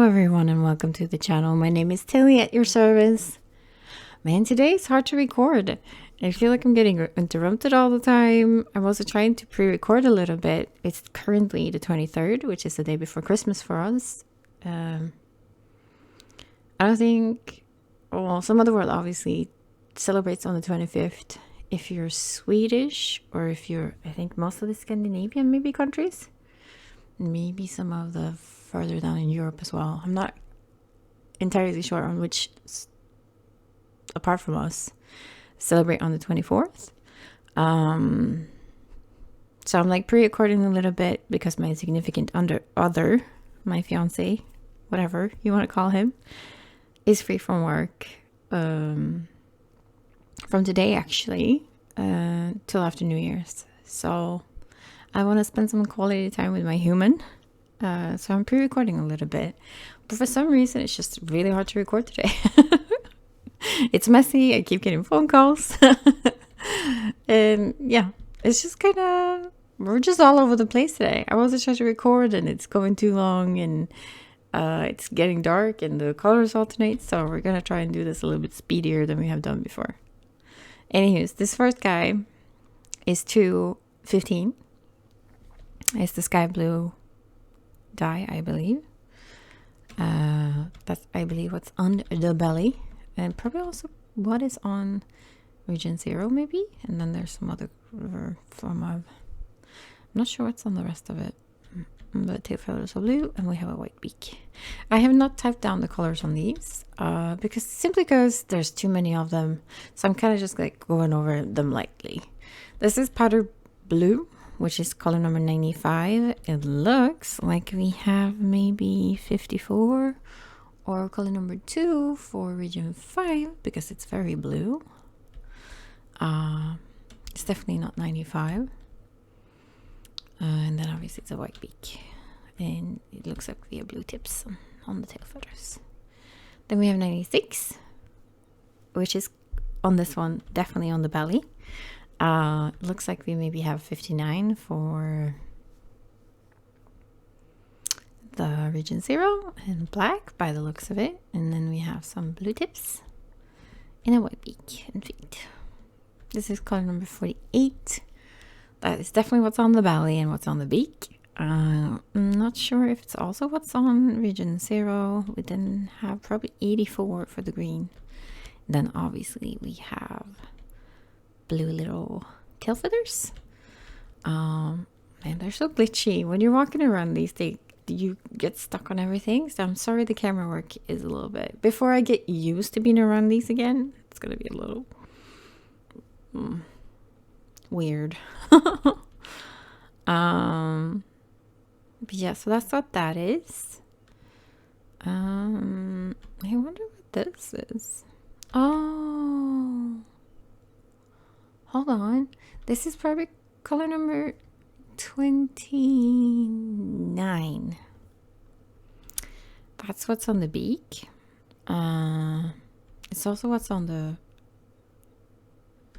everyone, and welcome to the channel. My name is Tilly at your service. Man, today it's hard to record. I feel like I'm getting interrupted all the time. I'm also trying to pre-record a little bit. It's currently the 23rd, which is the day before Christmas for us. I don't think... Well, some of the world obviously celebrates on the 25th. If you're Swedish, or if you're... I think most of the Scandinavian maybe countries. Maybe some of the further down in Europe as well. I'm not entirely sure on which, apart from us, celebrate on the 24th. So I'm like pre-recording a little bit because my significant other, my fiance, whatever you want to call him, is free from work from today actually till after New Year's. So I want to spend some quality time with my human. So I'm pre-recording a little bit. But for some reason, it's just really hard to record today. It's messy. I keep getting phone calls. And yeah, it's just kind of... We're just all over the place today. I wasn't trying to record and it's going too long. And it's getting dark and the colors alternate. So we're going to try and do this a little bit speedier than we have done before. Anyways, this first guy is 215. It's the sky blue dye, I believe. That's, I believe, what's on the belly. And probably also what is on region 0, maybe. And then there's some other form of... I'm not sure what's on the rest of it. But tail feathers are blue, and we have a white beak. I have not typed down the colors on these, simply because there's too many of them. So I'm kind of just like going over them lightly. This is powder blue, which is color number 95. It looks like we have maybe 54 or color number 2 for region 5 because it's very blue. It's definitely not 95. And then obviously it's a white beak. And it looks like we have blue tips on the tail feathers. Then we have 96, which is on this one, definitely on the belly. Looks like we maybe have 59 for the region 0 and black by the looks of it. And then we have some blue tips and a white beak and feet. This is color number 48. That is definitely what's on the belly and what's on the beak. I'm not sure if it's also what's on region 0. We then have probably 84 for the green. Then obviously we have blue little tail feathers. And they're so glitchy. When you're walking around these, you get stuck on everything. So I'm sorry the camera work is a little bit... Before I get used to being around these again, it's going to be a little... weird. But yeah, so that's what that is. I wonder what this is. Oh, hold on. This is probably color number 29. That's what's on the beak. It's also what's on the...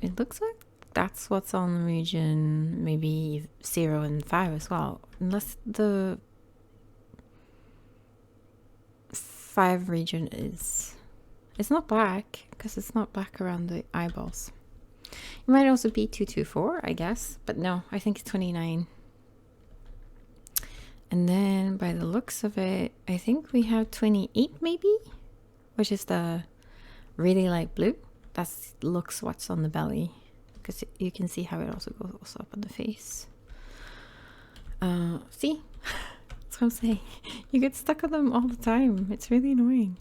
It looks like that's what's on region maybe 0 and 5 as well. Unless the 5 region is... It's not black, because it's not black around the eyeballs. It might also be 224, I guess. But no, I think it's 29. And then by the looks of it, I think we have 28 maybe? Which is the really light blue. That looks what's on the belly. Because you can see how it also goes up on the face. See? That's what I'm saying. You get stuck on them all the time. It's really annoying.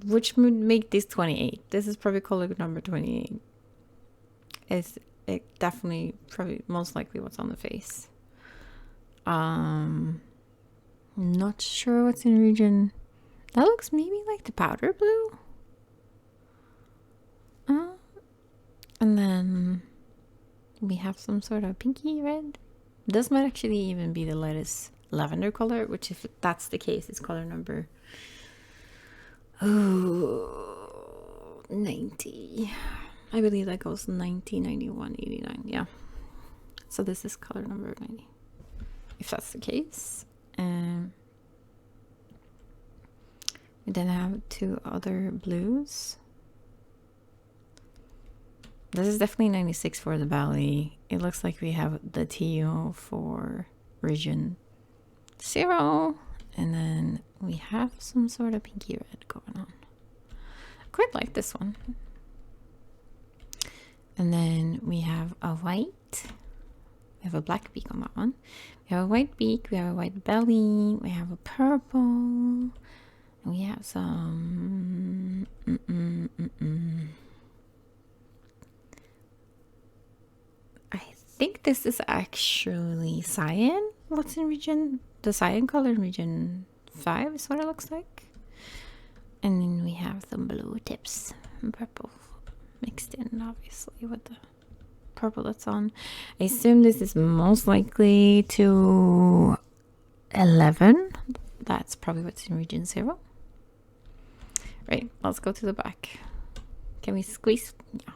Which would make this 28. This is probably color number 28. It's definitely, probably, most likely what's on the face. Not sure what's in region. That looks maybe like the powder blue. And then we have some sort of pinky red. This might actually even be the lightest lavender color, which if that's the case, is color number 90. I believe that goes 90, 91, 89. Yeah. So this is color number 90. If that's the case. Then I have two other blues. This is definitely 96 for the belly. It looks like we have the teal for region 0. And then we have some sort of pinky red going on. I quite like this one. And then we have a white. We have a black beak on that one. We have a white beak. We have a white belly. We have a purple. And we have some... I think this is actually cyan. What's in region? The cyan color in region 5 is what it looks like. And then we have some blue tips and purple mixed in, obviously, with the purple that's on. I assume this is most likely to 11. That's probably what's in region 0. Right, let's go to the back. Can we squeeze? Yeah.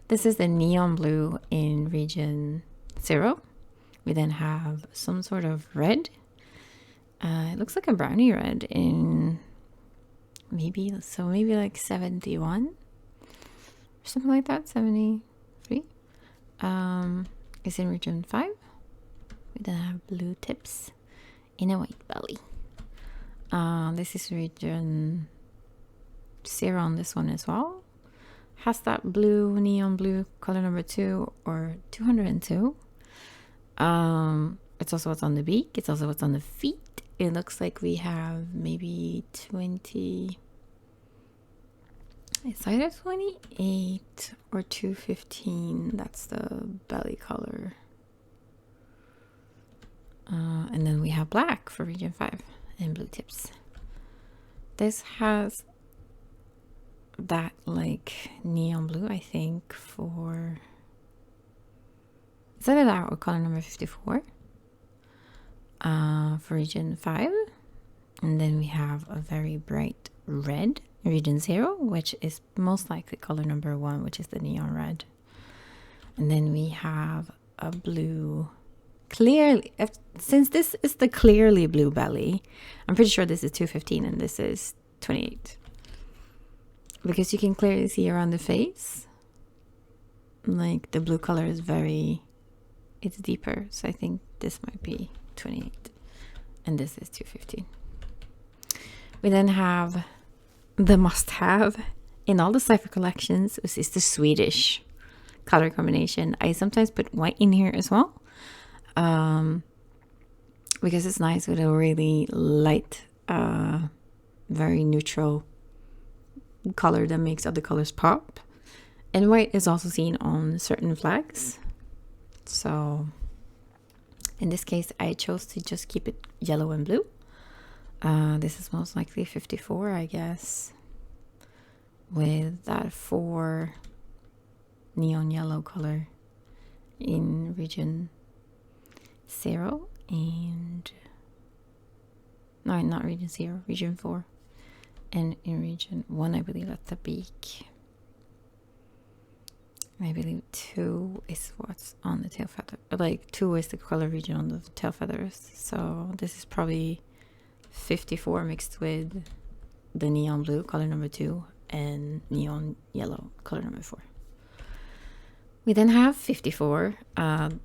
This is the neon blue in region 0. We then have some sort of red. It looks like a brownie red in maybe like 71 or something like that. 73. It's in region 5. We then have blue tips in a white belly. This is region 0 on this one as well. Has that blue, neon blue, color number 2 or 202. It's also what's on the beak. It's also what's on the feet. It looks like we have maybe 20. It's either 28 or 215. That's the belly color. And then we have black for region 5 and blue tips. This has that like neon blue, I think, for... Is that that or color number 54? For region 5. And then we have a very bright red in region 0, which is most likely color number 1, which is the neon red. And then we have a blue, clearly, since this is the clearly blue belly, I'm pretty sure this is 215 and this is 28. Because you can clearly see around the face, like the blue color is it's deeper. So I think this might be 28 and this is 215. We then have the must-have in all the Sypher collections, which is the Swedish color combination. I sometimes put white in here as well, because it's nice with a really light, very neutral color that makes other colors pop. And white is also seen on certain flags. So in this case, I chose to just keep it yellow and blue. This is most likely 54, I guess, with that 4 neon yellow color in region 0 and no, not region 0, region 4, and in region 1 I believe that's the beak. I believe 2 is what's on the tail feather, like 2 is the color region on the tail feathers. So this is probably 54 mixed with the neon blue, color number 2, and neon yellow, color number 4. We then have 54.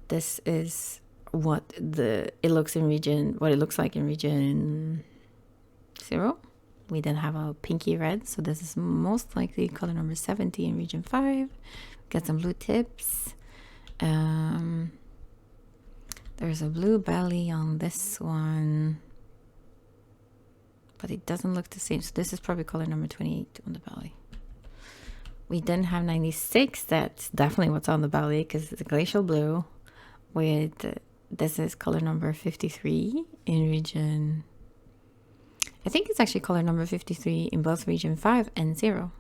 This is what it looks like in region 0. We then have a pinky red, so this is most likely color number 70 in region 5. Got some blue tips. There's a blue belly on this one, but it doesn't look the same. So this is probably color number 28 on the belly. We then have 96. That's definitely what's on the belly because it's a glacial blue. This is color number 53 in region... I think it's actually color number 53 in both region 5 and 0.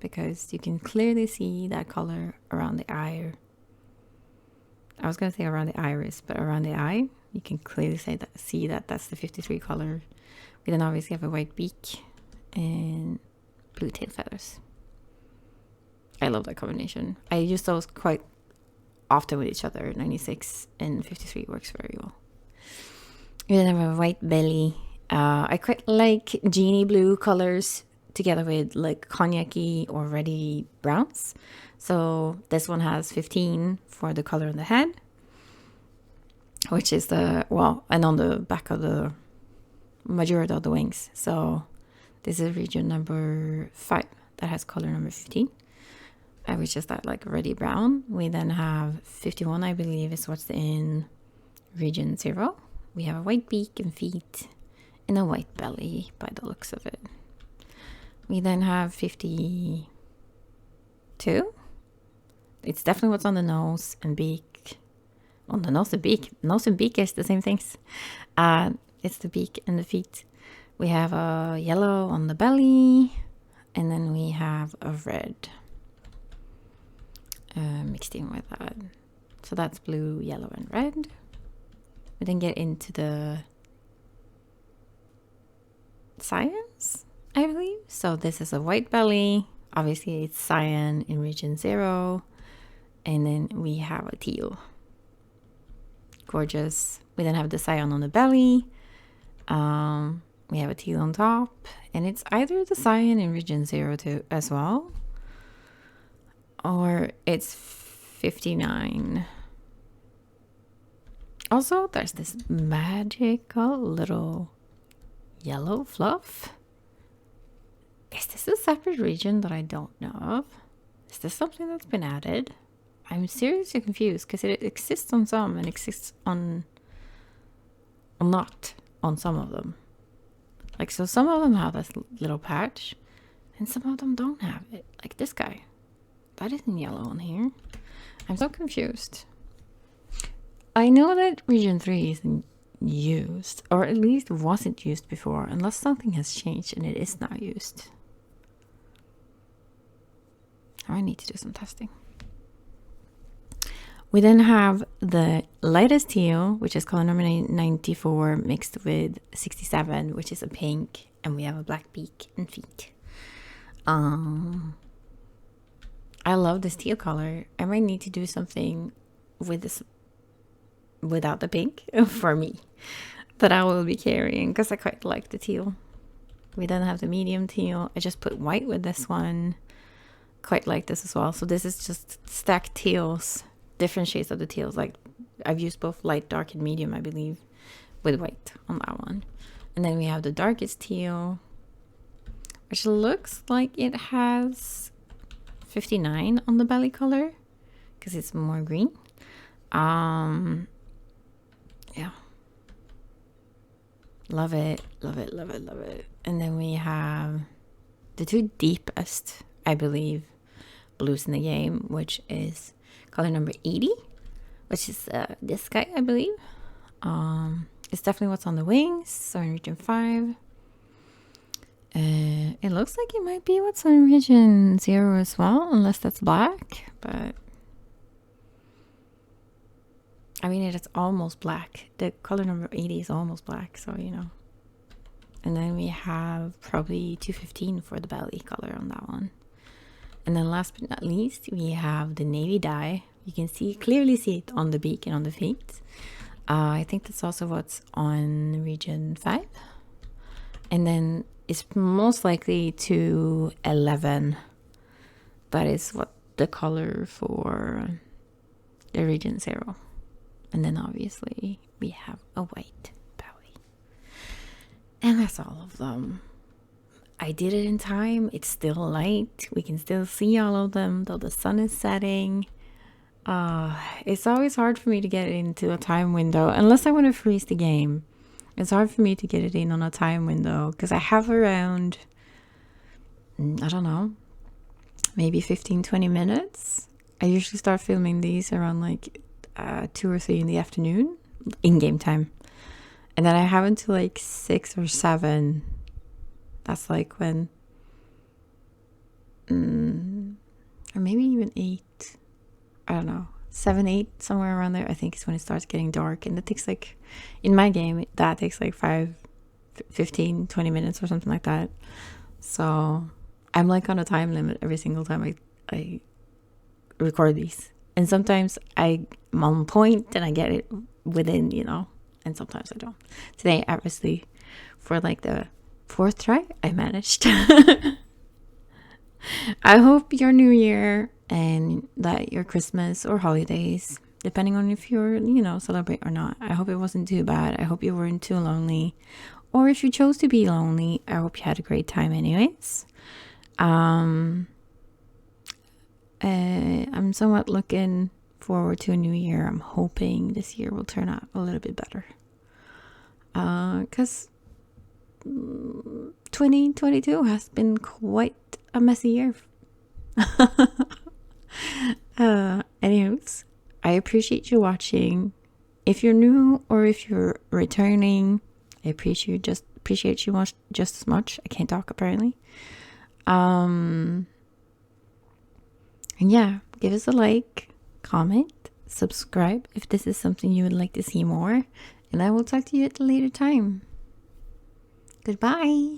Because you can clearly see that color around the eye. I was going to say around the iris, but around the eye, you can clearly see that that's the 53 color. We then obviously have a white beak and blue tail feathers. I love that combination. I use those quite often with each other. 96 and 53 works very well. We then have a white belly I quite like genie blue colors together with like cognac-y or reddy browns. So this one has 15 for the color on the head, which is the, well, and on the back of the majority of the wings. So this is region number 5 that has color number 15, which is that like reddy brown. We then have 51, I believe, is what's in region 0. We have a white beak and feet and a white belly by the looks of it. We then have 52. It's definitely what's on the nose and beak. On the nose and beak. Nose and beak is the same things. It's the beak and the feet. We have a yellow on the belly. And then we have a red mixed in with that. So that's blue, yellow, and red. We then get into the cyans, I believe. So this is a white belly. Obviously it's cyan in region 0. And then we have a teal. Gorgeous. We then have the cyan on the belly. We have a teal on top. And it's either the cyan in region 0 too as well, or it's 59. Also, there's this magical little yellow fluff. Is this a separate region that I don't know of? Is this something that's been added? I'm seriously confused because it exists on some and exists on not on some of them. Like, so some of them have this little patch and some of them don't have it. Like this guy. That isn't yellow on here. I'm so confused. I know that region 3 isn't used, or at least wasn't used before, unless something has changed and it is now used. I need to do some testing. We then have the lightest teal, which is color number 94, mixed with 67, which is a pink, and we have a black beak and feet. I love this teal color. I might need to do something with this without the pink for me that I will be carrying because I quite like the teal. We then have the medium teal. I just put white with this one. Quite like this as well. So this is just stacked teals, different shades of the teals. Like I've used both light, dark, and medium, I believe, with white on that one. And then we have the darkest teal, which looks like it has 59 on the belly color because it's more green. Yeah, love it, love it, love it, love it. And then we have the two deepest, I believe, blues in the game, which is color number 80, which is this guy, I believe. It's definitely what's on the wings, so in region 5. It looks like it might be what's on region 0 as well, unless that's black, but I mean, it's almost black. The color number 80 is almost black, so you know. And then we have probably 215 for the belly color on that one. And then last but not least, we have the navy dye. You can clearly see it on the beak and on the feet. I think that's also what's on region 5. And then it's most likely to 11. That is what the color for the region 0. And then obviously we have a white belly. And that's all of them. I did it in time. It's still light. We can still see all of them though the sun is setting. It's always hard for me to get into a time window unless I want to freeze the game. It's hard for me to get it in on a time window because I have around, I don't know, maybe 15-20 minutes. I usually start filming these around like 2 or 3 in the afternoon, in-game time. And then I have until like 6 or 7. That's like when, or maybe even 8. I don't know, 7, 8, somewhere around there. I think is when it starts getting dark. And it takes like, in my game, that takes like 15, 20 minutes or something like that. So I'm like on a time limit every single time I record these. And sometimes I'm on point and I get it within, you know, and sometimes I don't. Today, obviously, for like the 4th try, I managed. I hope your new year and that your Christmas or holidays, depending on if you're, celebrate or not, I hope it wasn't too bad. I hope you weren't too lonely. Or if you chose to be lonely, I hope you had a great time anyways. I'm somewhat looking forward to a new year. I'm hoping this year will turn out a little bit better. Because 2022 has been quite a messy year. Anyways, I appreciate you watching. If you're new or if you're returning, I appreciate you just as much. I can't talk apparently. And yeah, give us a like, comment, subscribe if this is something you would like to see more, and I will talk to you at a later time. Goodbye.